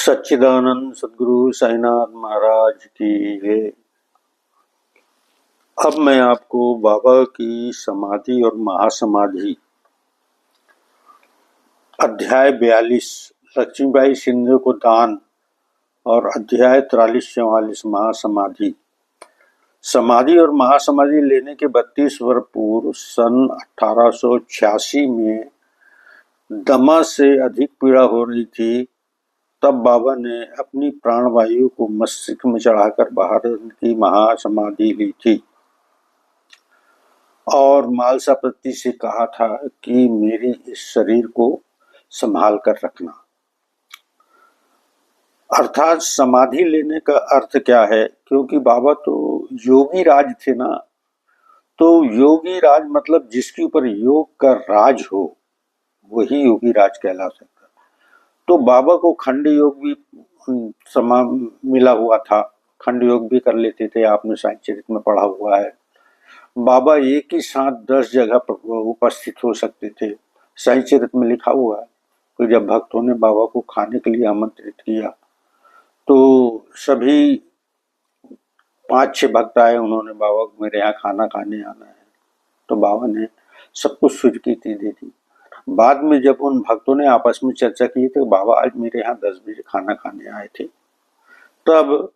सच्चिदानंद सद्गुरु साईनाथ महाराज की जय। अब मैं आपको बाबा की समाधि और महासमाधि अध्याय 42 लक्ष्मीबाई सिंधु को दान और अध्याय 43-44 महासमाधि। समाधि और महासमाधि लेने के 32 वर्ष पूर्व सन 1886 में दमा से अधिक पीड़ा हो रही थी। तब बाबा ने अपनी प्राणवायु को मस्तिष्क में चढ़ाकर बाहर की महासमाधि ली थी और मालसापति से कहा था कि मेरी इस शरीर को संभाल कर रखना। अर्थात समाधि लेने का अर्थ क्या है, क्योंकि बाबा तो योगी राज थे ना, तो योगी राज मतलब जिसके ऊपर योग का राज हो वही योगी राज कहला सकता। तो बाबा को खंड योग भी मिला हुआ था, खंड योग भी कर लेते थे। आपने साई चरित में पढ़ा हुआ है। बाबा एक ही साथ 10 जगह पर उपस्थित हो सकते थे, साई चरित में लिखा हुआ है। तो जब भक्तों ने बाबा को खाने के लिए आमंत्रित किया तो सभी 5-6 भक्त आए। उन्होंने बाबा को मेरे यहाँ खाना खाने आना है, तो बाबा ने सबको स्वीकृति दे दी। बाद में जब उन भक्तों ने आपस में चर्चा की तो बाबा आज मेरे यहाँ 10 बजे खाना खाने आए थे। तब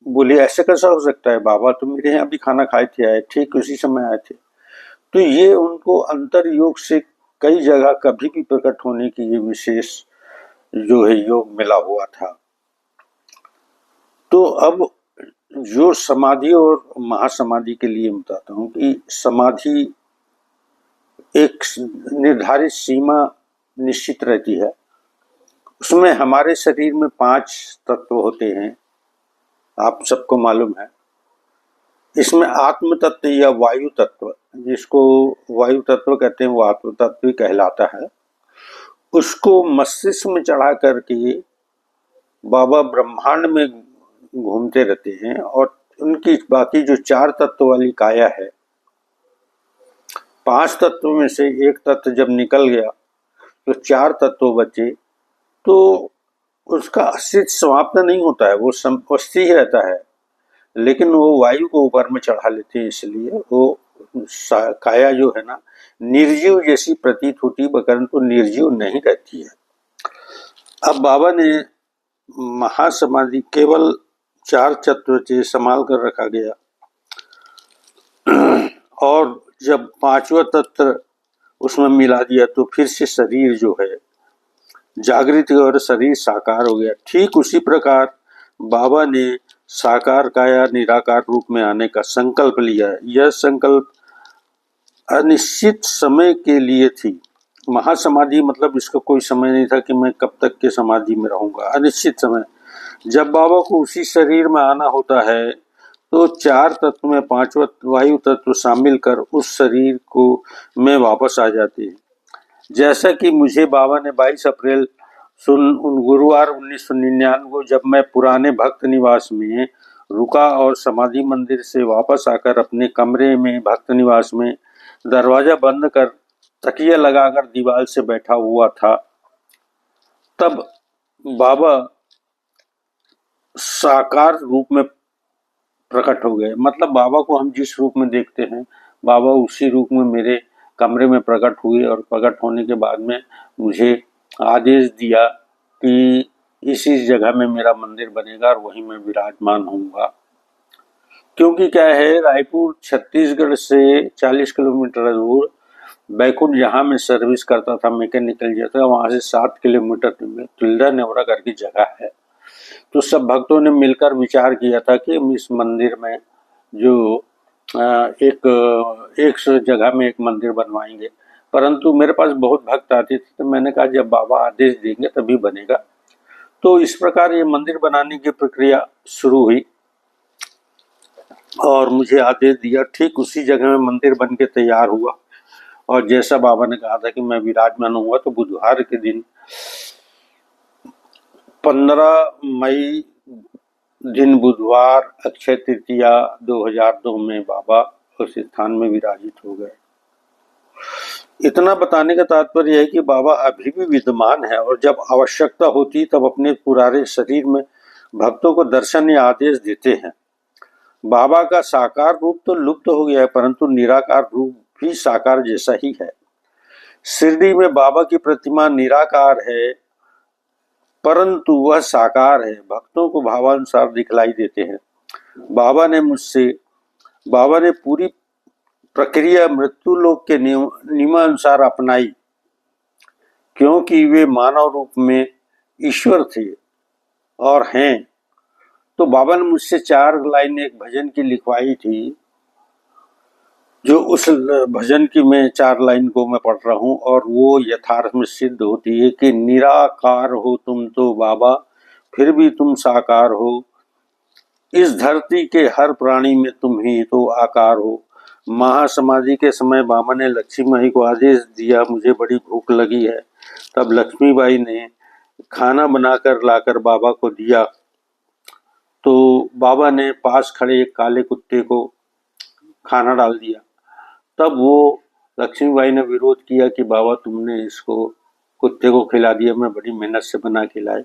बोले ऐसे कैसा हो सकता है, बाबा तो मेरे यहाँ भी खाना खाए थे, आए ठीक उसी समय आए थे। तो ये उनको अंतर योग से कई जगह कभी भी प्रकट होने की ये विशेष जो है योग मिला हुआ था। तो अब जो समाधि और महासमाधि के लिए बताता हूँ कि समाधि एक निर्धारित सीमा निश्चित रहती है। उसमें हमारे शरीर में 5 तत्व होते हैं, आप सबको मालूम है। इसमें आत्म तत्व या वायु तत्व, जिसको वायु तत्व कहते हैं, वो आत्म तत्व ही कहलाता है। उसको मस्तिष्क में चढ़ा करके बाबा ब्रह्मांड में घूमते रहते हैं और उनकी बाकी जो 4 तत्व वाली काया है, 5 तत्व में से एक तत्व जब निकल गया तो 4 तत्व बचे, तो उसका अस्तित्व समाप्त नहीं होता है, वो उपस्थित ही रहता है। लेकिन वो वायु को ऊपर में चढ़ा लेते हैं, इसलिए वो काया जो है ना निर्जीव जैसी प्रतीत होती है, परंतु निर्जीव नहीं रहती है। अब बाबा ने महासमाधि केवल 4 तत्व से संभाल कर रखा गया और जब 5वां तत्व उसमें मिला दिया तो फिर से शरीर जो है जागृत और शरीर साकार हो गया। ठीक उसी प्रकार बाबा ने साकार काया निराकार रूप में आने का संकल्प लिया। यह संकल्प अनिश्चित समय के लिए थी। महासमाधि मतलब इसका कोई समय नहीं था कि मैं कब तक के समाधि में रहूंगा, अनिश्चित समय। जब बाबा को उसी शरीर में आना होता है तो 4 तत्व में 5वां वायु तत्व शामिल कर उस शरीर को में वापस आ जाते हैं। जैसा कि मुझे बाबा ने 22 अप्रैल गुरुवार 1999 को जब मैं पुराने भक्त निवास में रुका और समाधि मंदिर से वापस आकर अपने कमरे में भक्त निवास में दरवाजा बंद कर तकिया लगाकर दीवार से बैठा हुआ था, तब बाबा साकार रूप में प्रकट हो गए। मतलब बाबा को हम जिस रूप में देखते हैं, बाबा उसी रूप में मेरे कमरे में प्रकट हुए और प्रकट होने के बाद में मुझे आदेश दिया कि इसी जगह में मेरा मंदिर बनेगा और वहीं मैं विराजमान होऊंगा। क्योंकि क्या है, रायपुर छत्तीसगढ़ से 40 किलोमीटर दूर बैकुंठ जहाँ मैं सर्विस करता था, मैकेनिकल जाता, वहाँ से 7 किलोमीटर में तिल्दा नेवरा करके जगह है। तो सब भक्तों ने मिलकर विचार किया था कि हम इस मंदिर में जो एक जगह में एक मंदिर बनवाएंगे। परंतु मेरे पास बहुत भक्त आते थे, तो मैंने कहा जब बाबा आदेश देंगे तभी बनेगा। तो इस प्रकार ये मंदिर बनाने की प्रक्रिया शुरू हुई और मुझे आदेश दिया। ठीक उसी जगह में मंदिर बन के तैयार हुआ और जैसा बाबा ने कहा था कि मैं विराजमान हुआ, तो बुधवार के दिन 15 मई दिन बुधवार अक्षय तृतीया 2002 में बाबा उस स्थान में विराजित हो गए। इतना बताने का तात्पर्य है कि बाबा अभी भी विद्यमान है और जब आवश्यकता होती तब अपने पुराने शरीर में भक्तों को दर्शन या आदेश देते हैं। बाबा का साकार रूप तो लुप्त हो गया है, परंतु निराकार रूप भी साकार जैसा ही है। शिरडी में बाबा की प्रतिमा निराकार है, परंतु वह साकार है, भक्तों को भावानुसार दिखलाई देते हैं। बाबा ने पूरी प्रक्रिया मृत्यु लोक के नियमानुसार अपनाई, क्योंकि वे मानव रूप में ईश्वर थे और हैं। तो बाबा ने मुझसे 4 लाइनें एक भजन की लिखवाई थी, जो उस भजन की मैं 4 लाइन को मैं पढ़ रहा हूँ और वो यथार्थ में सिद्ध होती है कि निराकार हो तुम तो बाबा, फिर भी तुम साकार हो। इस धरती के हर प्राणी में तुम ही तो आकार हो। महासमाधि के समय बाबा ने लक्ष्मी माई को आदेश दिया, मुझे बड़ी भूख लगी है। तब लक्ष्मीबाई ने खाना बनाकर लाकर बाबा को दिया। तो बाबा ने पास खड़े एक काले कुत्ते को खाना डाल दिया। तब वो लक्ष्मीबाई ने विरोध किया कि बाबा तुमने इसको कुत्ते को खिला दिया, मैं बड़ी मेहनत से बना के लाए।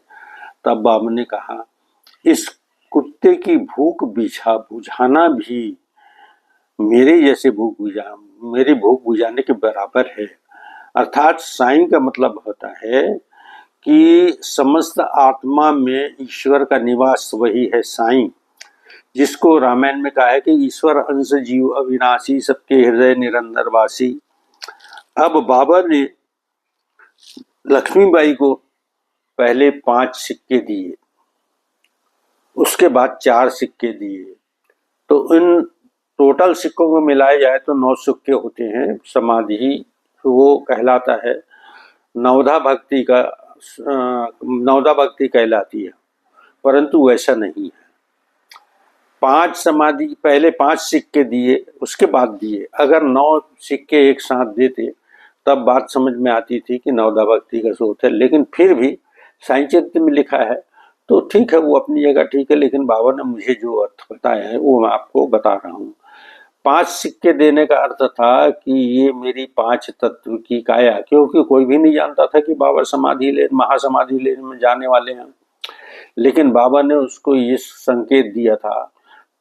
तब बाबा ने कहा, इस कुत्ते की भूख बुझाना भी मेरी भूख बुझाने के बराबर है। अर्थात साईं का मतलब होता है कि समस्त आत्मा में ईश्वर का निवास वही है साईं, जिसको रामायण में कहा है कि ईश्वर अंश जीव अविनाशी, सबके हृदय निरंतर वासी। अब बाबा ने लक्ष्मीबाई को पहले 5 सिक्के दिए, उसके बाद 4 सिक्के दिए। तो इन टोटल सिक्कों को मिलाया जाए तो 9 सिक्के होते हैं। समाधि वो कहलाता है नवधा भक्ति कहलाती है, परंतु वैसा नहीं है। 5 समाधि पहले 5 सिक्के दिए, उसके बाद दिए। अगर 9 सिक्के एक साथ देते तब बात समझ में आती थी कि नवधा भक्ति का स्रोत है। लेकिन फिर भी साईं चरित्र में लिखा है तो ठीक है, वो अपनी जगह ठीक है, लेकिन बाबा ने मुझे जो अर्थ बताया है वो मैं आपको बता रहा हूँ। 5 सिक्के देने का अर्थ था कि ये मेरी 5 तत्व की काया, क्योंकि कोई भी नहीं जानता था कि बाबा महासमाधि लेने में जाने वाले हैं। लेकिन बाबा ने उसको ये संकेत दिया था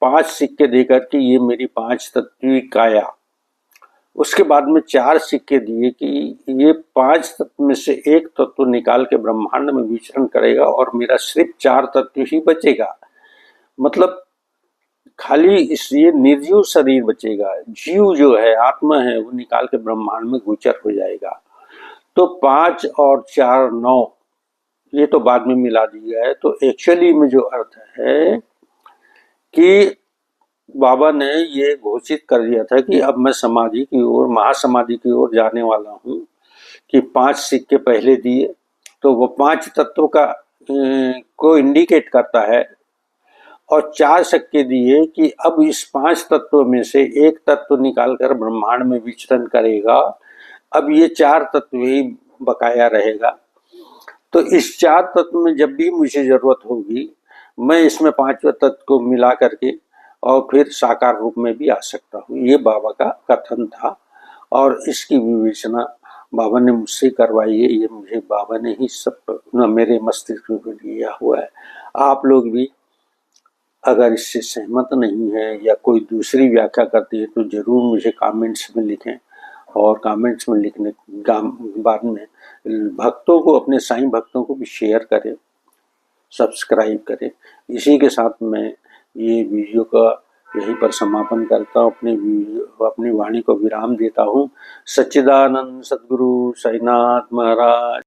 5 सिक्के देकर कि ये मेरी 5 तत्वी काया। उसके बाद में 4 सिक्के दिए कि ये 5 तत्व में से एक तत्व निकाल के ब्रह्मांड में विचरण करेगा और मेरा सिर्फ 4 तत्व ही बचेगा। मतलब खाली इसलिए निर्जीव शरीर बचेगा, जीव जो है आत्मा है वो निकाल के ब्रह्मांड में गोचर हो जाएगा। तो 5 और 4 9 ये तो बाद में मिला दिया है। तो एक्चुअली में जो अर्थ है कि बाबा ने ये घोषित कर दिया था कि अब मैं समाधि की ओर, महासमाधि की ओर जाने वाला हूँ, कि 5 सिक्के पहले दिए तो वो 5 तत्वों का को इंडिकेट करता है, और 4 सिक्के दिए कि अब इस 5 तत्वों में से एक तत्व निकालकर ब्रह्मांड में विचरण करेगा। अब ये 4 तत्व ही बकाया रहेगा। तो इस 4 तत्व में जब भी मुझे जरूरत होगी मैं इसमें 5वें तत्व को मिला करके और फिर साकार रूप में भी आ सकता हूँ। ये बाबा का कथन था और इसकी विवेचना बाबा ने मुझसे करवाई है। ये मुझे बाबा ने ही सब मेरे मस्तिष्क में लिया हुआ है। आप लोग भी अगर इससे सहमत नहीं है या कोई दूसरी व्याख्या करती है तो जरूर मुझे कमेंट्स में लिखें, और कमेंट्स में लिखने बाद में भक्तों को, अपने साईं भक्तों को भी शेयर करें, सब्सक्राइब करें। इसी के साथ मैं ये वीडियो का यहीं पर समापन करता हूँ, अपनी वाणी को विराम देता हूँ। सच्चिदानंद सद्गुरु साईनाथ महाराज।